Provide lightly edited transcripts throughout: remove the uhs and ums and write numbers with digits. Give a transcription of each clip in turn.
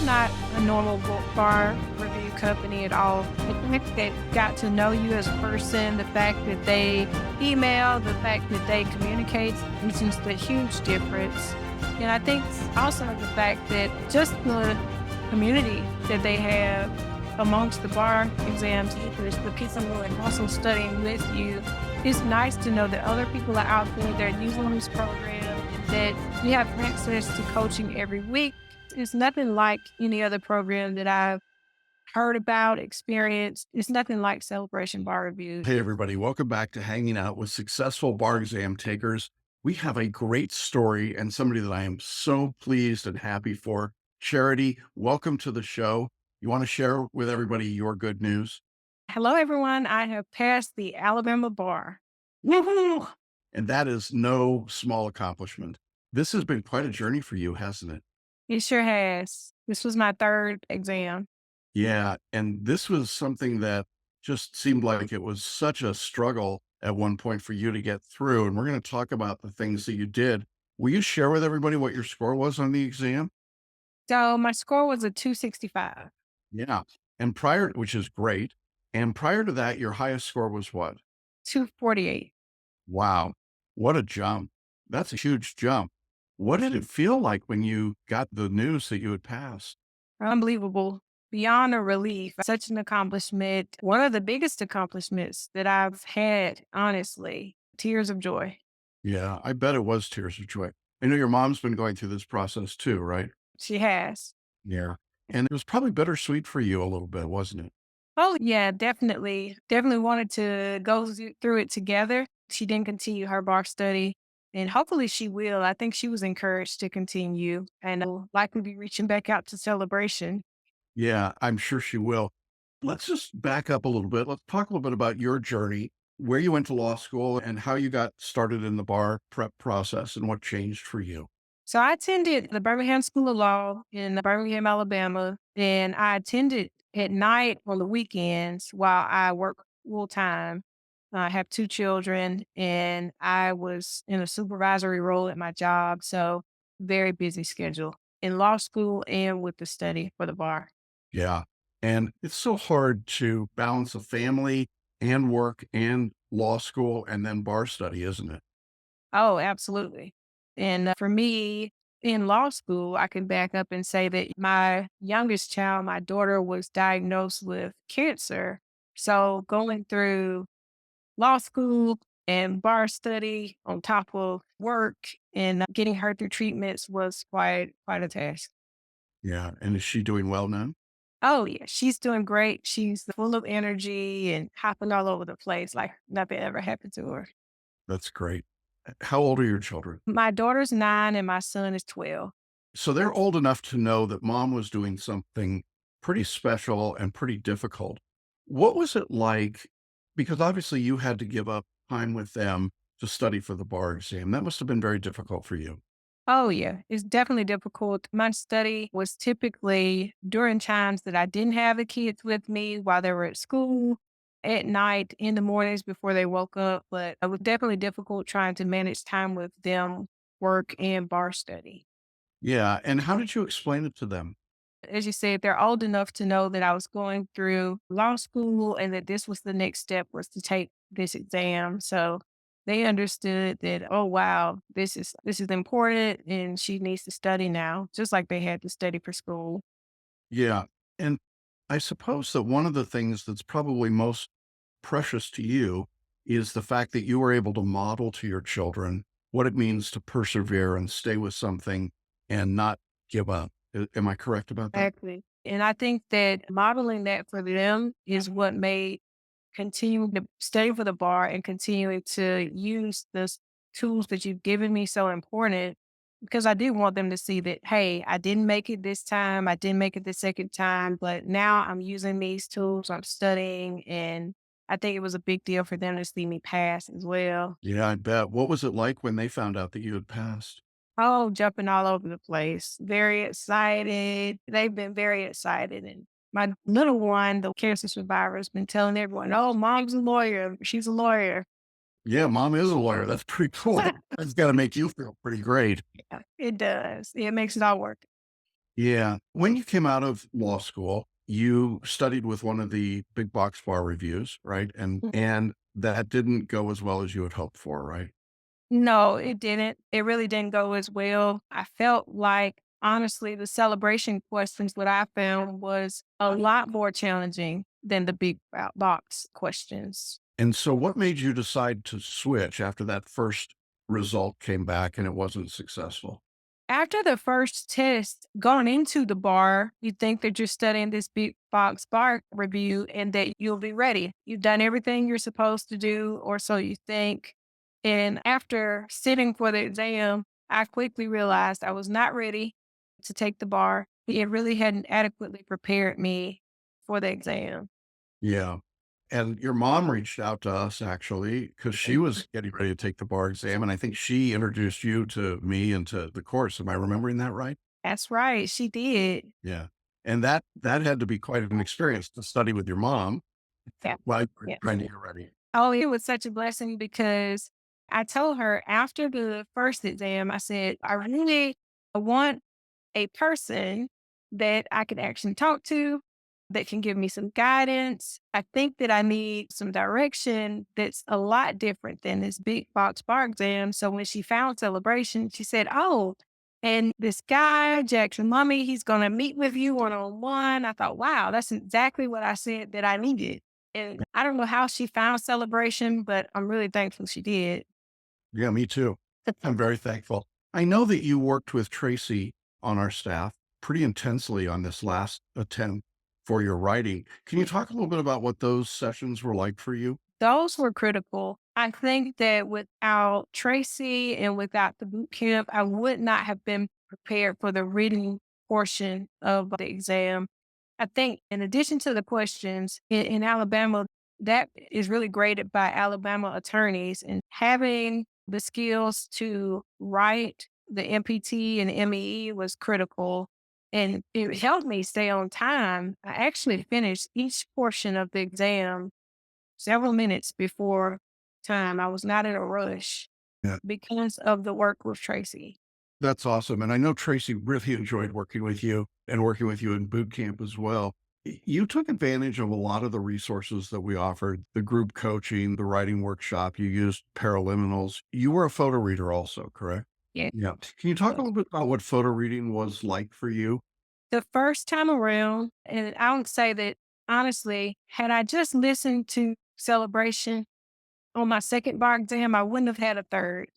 not a normal bar review company at all. The fact that got to know you as a person, the fact that they email, the fact that they communicate is just a huge difference. And I think also the fact that just the community that they have amongst the bar exam teachers, the people who are also studying with you, it's nice to know that other people are out there that are using this program and that you have access to coaching every week. It's nothing like any other program that I've heard about, experienced. It's nothing like Celebration Bar Review. Hey, everybody. Welcome back to Hanging Out with Successful Bar Exam Takers. We have a great story and somebody that I am so pleased and happy for. Charity, welcome to the show. You want to share with everybody your good news? Hello, everyone. I have passed the Alabama bar. Woohoo! And that is no small accomplishment. This has been quite a journey for you, hasn't it? It sure has. This was my third exam. Yeah. And this was something that just seemed like it was such a struggle at one point for you to get through. And we're going to talk about the things that you did. Will you share with everybody what your score was on the exam? So my score was a 265, Yeah. And prior, which is great. And prior to that, your highest score was what? 248. Wow. What a jump. That's a huge jump. What did it feel like when you got the news that you had passed? Unbelievable. Beyond a relief. Such an accomplishment. One of the biggest accomplishments that I've had, honestly. Tears of joy. Yeah, I bet it was tears of joy. I know your mom's been going through this process too, right? She has. Yeah. And it was probably bittersweet for you a little bit, wasn't it? Oh, yeah, definitely. Definitely wanted to go through it together. She didn't continue her bar study, and hopefully she will. I think she was encouraged to continue and will likely be reaching back out to Celebration. Yeah, I'm sure she will. Let's just back up a little bit. Let's talk a little bit about your journey, where you went to law school and how you got started in the bar prep process and what changed for you. So I attended the Birmingham School of Law in Birmingham, Alabama, and I attended at night on the weekends while I work full time. I have two children, and I was in a supervisory role at my job. So very busy schedule in law school and with the study for the bar. Yeah. And it's so hard to balance a family and work and law school and then bar study, isn't it? Oh, absolutely. And for me, in law school, I can back up and say that my youngest child, my daughter, was diagnosed with cancer. So going through law school and bar study on top of work and getting her through treatments was quite a task. Yeah. And is she doing well now? Oh yeah, she's doing great. She's full of energy and hopping all over the place like nothing ever happened to her. That's great. How old are your children? My daughter's 9 and my son is 12. So they're old enough to know that mom was doing something pretty special and pretty difficult. What was it like? Because obviously you had to give up time with them to study for the bar exam. That must have been very difficult for you. Oh, yeah. It's definitely difficult. My study was typically during times that I didn't have the kids with me while they were at school, at night, in the mornings before they woke up. But it was definitely difficult trying to manage time with them, work, and bar study. Yeah. And how did you explain it to them? As you said, they're old enough to know that I was going through law school and that this was the next step was to take this exam. So they understood that, oh wow, this is important and she needs to study now, just like they had to study for school. Yeah. And I suppose that one of the things that's probably most precious to you is the fact that you were able to model to your children what it means to persevere and stay with something and not give up. Am I correct about that? Exactly. And I think that modeling that for them is what made continuing to study for the bar and continuing to use the tools that you've given me so important because I did want them to see that, hey, I didn't make it this time. I didn't make it the second time, but now I'm using these tools. I'm studying. And I think it was a big deal for them to see me pass as well. Yeah, I bet. What was it like when they found out that you had passed? Oh, jumping all over the place. Very excited. They've been very excited. And my little one, the cancer survivor, has been telling everyone, oh, mom's a lawyer. She's a lawyer. Yeah, mom is a lawyer. That's pretty cool. That's got to make you feel pretty great. Yeah, it does. It makes it all work. Yeah. When you came out of law school, you studied with one of the big box bar reviews, right? And that didn't go as well as you had hoped for, right? No, it didn't. It really didn't go as well. I felt like, honestly, the celebration questions what I found was a lot more challenging than the box questions. And so what made you decide to switch after that first result came back and it wasn't successful? After the first test, going into the bar, you think that you're studying this big box bar review and that you'll be ready. You've done everything you're supposed to do, or so you think. And after sitting for the exam, I quickly realized I was not ready to take the bar. It really hadn't adequately prepared me for the exam. Yeah. And your mom reached out to us actually because she was getting ready to take the bar exam. And I think she introduced you to me and to the course. Am I remembering that right? That's right. She did. Yeah. And that had to be quite an experience to study with your mom Yeah. while you were Yeah. trying to get ready. Oh, it was such a blessing because I told her after the first exam, I said, I really want a person that I can actually talk to, that can give me some guidance. I think that I need some direction that's a lot different than this big box bar exam. So when she found celebration, she said, oh, and this guy, Jackson Mummy, he's going to meet with you one on one. I thought, wow, that's exactly what I said that I needed. And I don't know how she found celebration, but I'm really thankful she did. Yeah, me too. I'm very thankful. I know that you worked with Tracy on our staff pretty intensely on this last attempt for your writing. Can you talk a little bit about what those sessions were like for you? Those were critical. I think that without Tracy and without the boot camp, I would not have been prepared for the reading portion of the exam. I think in addition to the questions in Alabama, that is really graded by Alabama attorneys, and having the skills to write the MPT and MEE was critical. And it helped me stay on time. I actually finished each portion of the exam several minutes before time. I was not in a rush Yeah. because of the work with Tracy. That's awesome. And I know Tracy really enjoyed working with you and working with you in boot camp as well. You took advantage of a lot of the resources that we offered, the group coaching, the writing workshop. You used paraliminals. You were a photo reader also, correct? Yeah. Yeah. Can you talk a little bit about what photo reading was like for you? The first time around, and I would say that honestly, had I just listened to Celebration on my second bar exam, I wouldn't have had a third.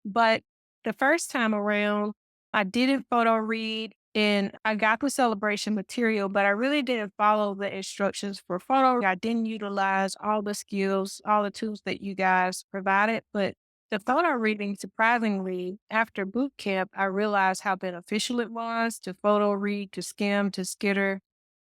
But the first time around, I didn't photo read and I got the celebration material, but I really didn't follow the instructions for photo. I didn't utilize all the skills, all the tools that you guys provided. But the photo reading, surprisingly, after boot camp, I realized how beneficial it was to photo read, to skim, to skitter.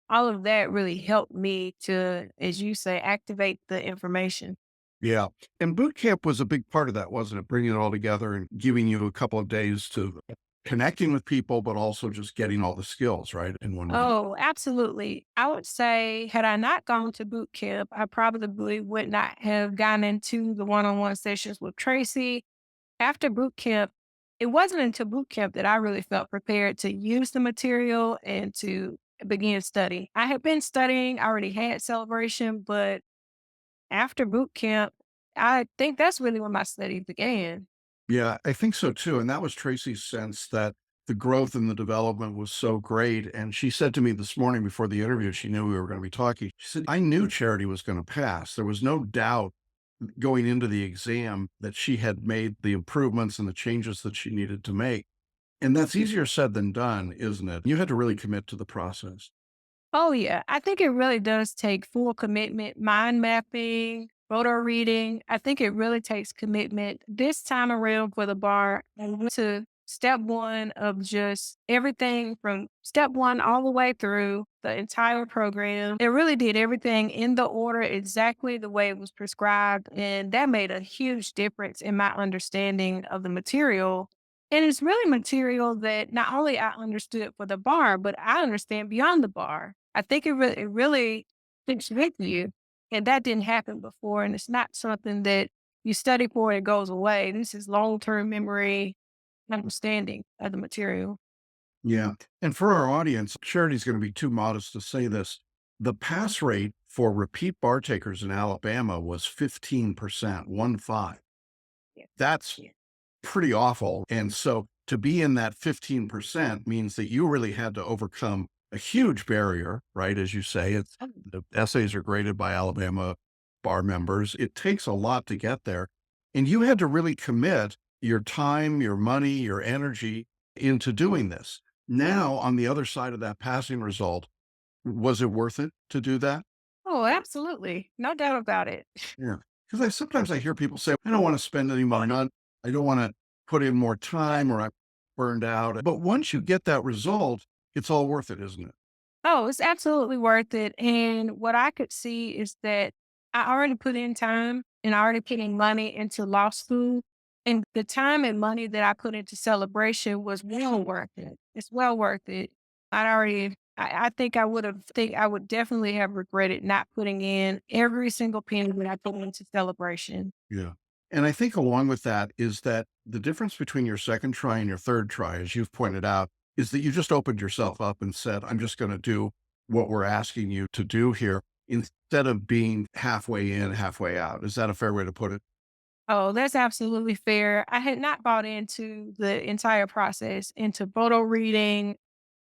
All of that really helped me to, as you say, activate the information. Yeah. And boot camp was a big part of that, wasn't it? Bringing it all together and giving you a couple of days to connecting with people, but also just getting all the skills, right? In one day. Oh, absolutely. I would say, had I not gone to boot camp, I probably would not have gotten into the one on one sessions with Tracy. After boot camp, it wasn't until boot camp that I really felt prepared to use the material and to begin study. I had been studying, I already had celebration, but after boot camp, I think that's really when my study began. Yeah, I think so too. And that was Tracy's sense that the growth and the development was so great. And she said to me this morning before the interview, she knew we were going to be talking. She said, I knew Charity was going to pass. There was no doubt going into the exam that she had made the improvements and the changes that she needed to make. And that's easier said than done, isn't it? You had to really commit to the process. Oh, yeah. I think it really does take full commitment, mind mapping, photo reading. I think it really takes commitment. This time around for the bar, I went to step one of just everything from step one all the way through the entire program. It really did everything in the order exactly the way it was prescribed. And that made a huge difference in my understanding of the material. And it's really material that not only I understood for the bar, but I understand beyond the bar. I think it really sticks with you, and that didn't happen before, and it's not something that you study for and it goes away. This is long-term memory, understanding of the material. Yeah. And for our audience, Charity's going to be too modest to say this. The pass rate for repeat bar takers in Alabama was 15%, 1 5. Yeah. That's Yeah. pretty awful. And so to be in that 15% means that you really had to overcome a huge barrier, right? As you say, the essays are graded by Alabama bar members. It takes a lot to get there. And you had to really commit your time, your money, your energy into doing this. Now, on the other side of that passing result, was it worth it to do that? Oh, absolutely. No doubt about it. Yeah. Because sometimes I hear people say, I don't want to spend any money on, I don't want to put in more time or I'm burned out. But once you get that result, it's all worth it, isn't it? Oh, it's absolutely worth it. And what I could see is that I already put in time and I already put in money into law school. And the time and money that I put into celebration was well worth it. It's well worth it. I think I would definitely have regretted not putting in every single penny that I put into celebration. Yeah. And I think along with that is that the difference between your second try and your third try, as you've pointed out, is that you just opened yourself up and said, I'm just going to do what we're asking you to do here instead of being halfway in, halfway out. Is that a fair way to put it? Oh, that's absolutely fair. I had not bought into the entire process, into photo reading.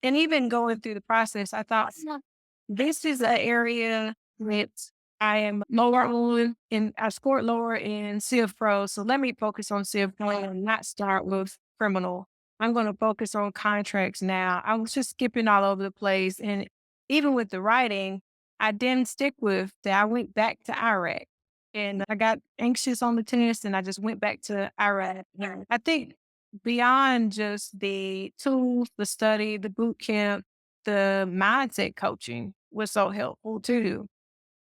And even going through the process, I thought, this is an area that I am lower on, and I scored lower in Civ Pro. So let me focus on Civ Pro and not start with criminal. I'm going to focus on contracts now. I was just skipping all over the place. And even with the writing, I didn't stick with that. I went back to Iraq and I got anxious on the test and I just went back to Iraq. I think beyond just the tools, the study, the boot camp, the mindset coaching was so helpful too.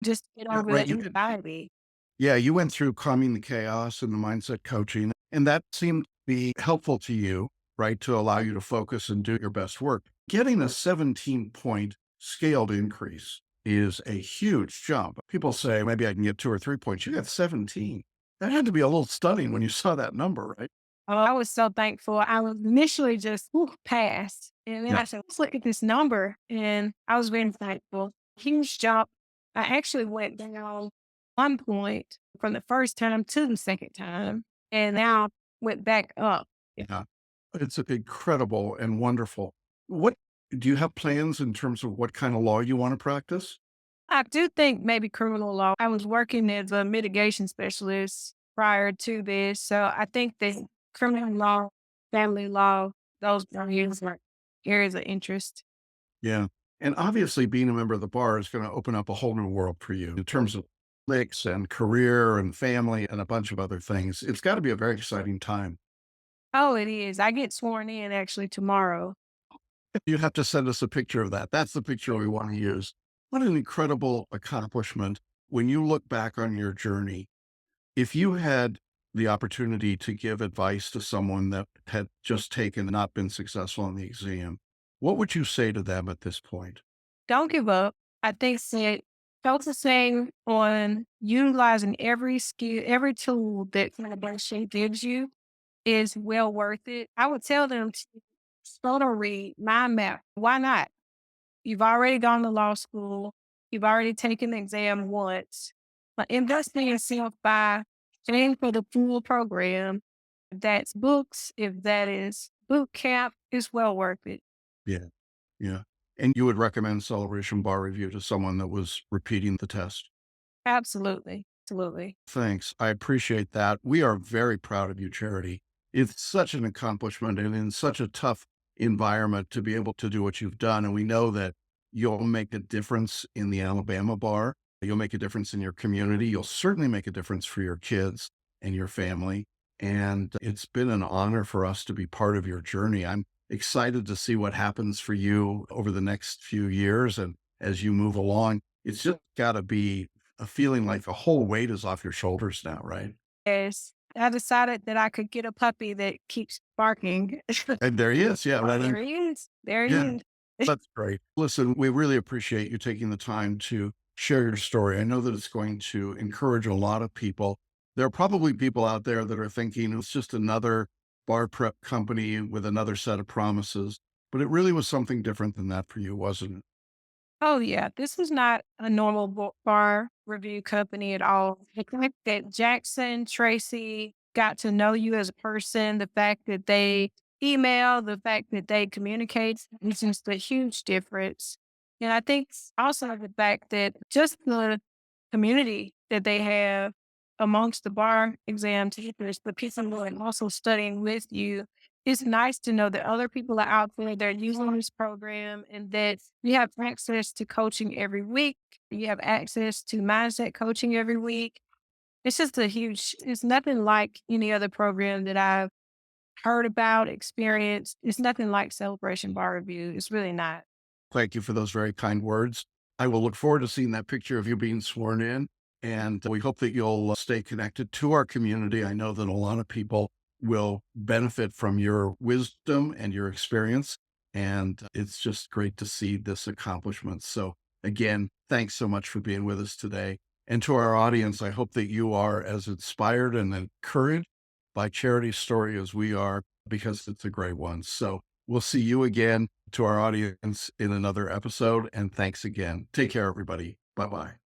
Just get Yeah, over right. that anxiety. Yeah, you went through calming the chaos and the mindset coaching, and that seemed to be helpful to you, right? To allow you to focus and do your best work. Getting a 17-point scaled increase is a huge jump. People say maybe I can get 2 or 3 points. You got 17. That had to be a little stunning when you saw that number, right? Oh, I was so thankful. I was initially just passed. And then Yeah. I said, let's look at this number. And I was very thankful. Huge jump. I actually went down 1 point from the first time to the second time. And now went back up. Yeah. It's incredible and wonderful. What do you have plans in terms of what kind of law you want to practice? I do think maybe criminal law. I was working as a mitigation specialist prior to this. So I think that criminal law, family law, those are areas of interest. Yeah. And obviously, being a member of the bar is going to open up a whole new world for you in terms of licks and career and family and a bunch of other things. It's got to be a very exciting time. Oh, it is. I get sworn in actually tomorrow. You have to send us a picture of that. That's the picture we want to use. What an incredible accomplishment. When you look back on your journey, if you had the opportunity to give advice to someone that had just taken and not been successful in the exam, what would you say to them at this point? Don't give up. I think that focusing on utilizing every skill, every tool that collaboration gives you is well worth it. I would tell them to photo read, mind map. Why not? You've already gone to law school. You've already taken the exam once. But invest in yourself by paying for the full program. If that's books, if that is boot camp, it's well worth it. Yeah. Yeah. And you would recommend Celebration Bar Review to someone that was repeating the test? Absolutely. Absolutely. Thanks. I appreciate that. We are very proud of you, Charity. It's such an accomplishment and in such a tough environment to be able to do what you've done. And we know that you'll make a difference in the Alabama bar. You'll make a difference in your community. You'll certainly make a difference for your kids and your family. And it's been an honor for us to be part of your journey. I'm excited to see what happens for you over the next few years. And as you move along, it's just got to be a feeling like the whole weight is off your shoulders now, right? Yes. I decided that I could get a puppy that keeps barking. And there he is. Yeah. Right. There he is. There he Yeah. is. That's great. Listen, we really appreciate you taking the time to share your story. I know that it's going to encourage a lot of people. There are probably people out there that are thinking it's just another bar prep company with another set of promises. but it really was something different than that for you, wasn't it? Oh yeah, this was not a normal book bar review company at all. The fact that Jackson, Tracy got to know you as a person, the fact that they email, the fact that they communicate, is just a huge difference. And I think also the fact that just the community that they have amongst the bar exam takers, the people who are also studying with you. It's nice to know that other people are out there, they're using this program and that you have access to coaching every week. You have access to mindset coaching every week. It's just it's nothing like any other program that I've heard about, experienced. It's nothing like Celebration Bar Review. It's really not. Thank you for those very kind words. I will look forward to seeing that picture of you being sworn in. And we hope that you'll stay connected to our community. I know that a lot of people will benefit from your wisdom and your experience. And it's just great to see this accomplishment. So, again, thanks so much for being with us today. And to our audience, I hope that you are as inspired and encouraged by Charity's story as we are, because it's a great one. So, we'll see you again, to our audience, in another episode. And thanks again. Take care, everybody. Bye bye.